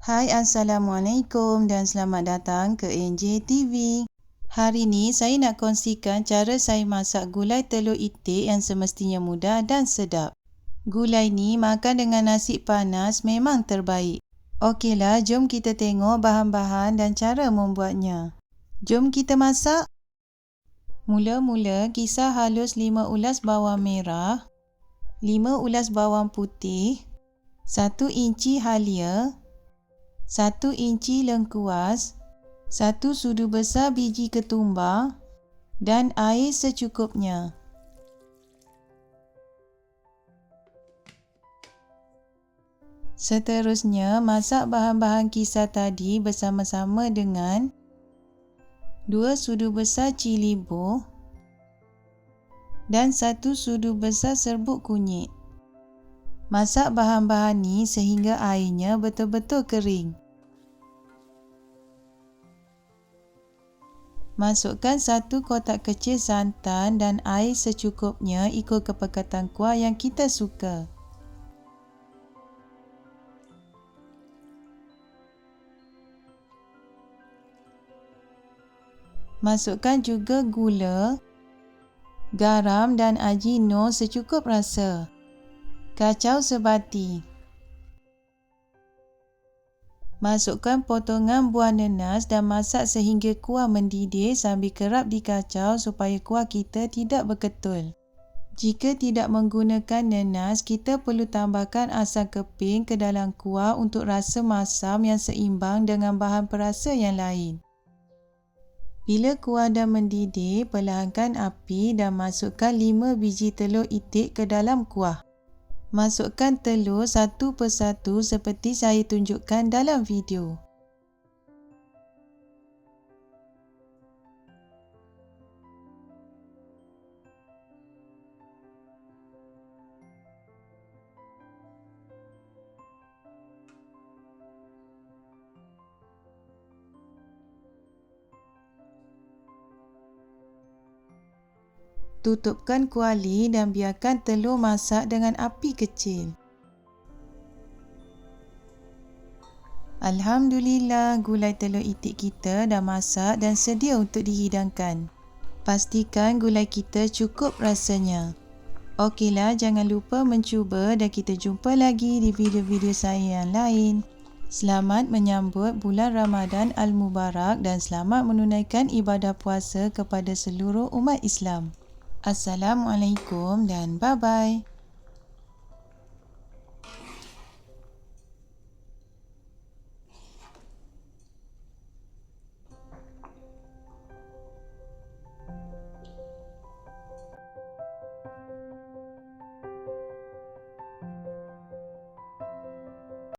Hai, Assalamualaikum dan selamat datang ke NJ TV. Hari ni saya nak kongsikan cara saya masak gulai telur itik yang semestinya mudah dan sedap. Gulai ni makan dengan nasi panas memang terbaik. Okeylah, jom kita tengok bahan-bahan dan cara membuatnya. Jom kita masak. Mula-mula kisar halus 5 ulas bawang merah, 5 ulas bawang putih, 1 inci halia, 1 inci lengkuas, 1 sudu besar biji ketumbar dan air secukupnya. Seterusnya, masak bahan-bahan kisar tadi bersama-sama dengan 2 sudu besar cili buh dan 1 sudu besar serbuk kunyit. Masak bahan-bahan ni sehingga airnya betul-betul kering. Masukkan 1 kotak kecil santan dan air secukupnya ikut kepekatan kuah yang kita suka. Masukkan juga gula, garam dan ajino secukup rasa. Kacau sebati. Masukkan potongan buah nanas dan masak sehingga kuah mendidih sambil kerap dikacau supaya kuah kita tidak berketul. Jika tidak menggunakan nanas, kita perlu tambahkan asam keping ke dalam kuah untuk rasa masam yang seimbang dengan bahan perasa yang lain. Bila kuah dah mendidih, perlahankan api dan masukkan 5 biji telur itik ke dalam kuah. Masukkan telur satu persatu seperti saya tunjukkan dalam video. Tutupkan kuali dan biarkan telur masak dengan api kecil. Alhamdulillah, gulai telur itik kita dah masak dan sedia untuk dihidangkan. Pastikan gulai kita cukup rasanya. Okeylah, jangan lupa mencuba dan kita jumpa lagi di video-video saya yang lain. Selamat menyambut bulan Ramadan Al-Mubarak dan selamat menunaikan ibadah puasa kepada seluruh umat Islam. Assalamualaikum dan bye-bye.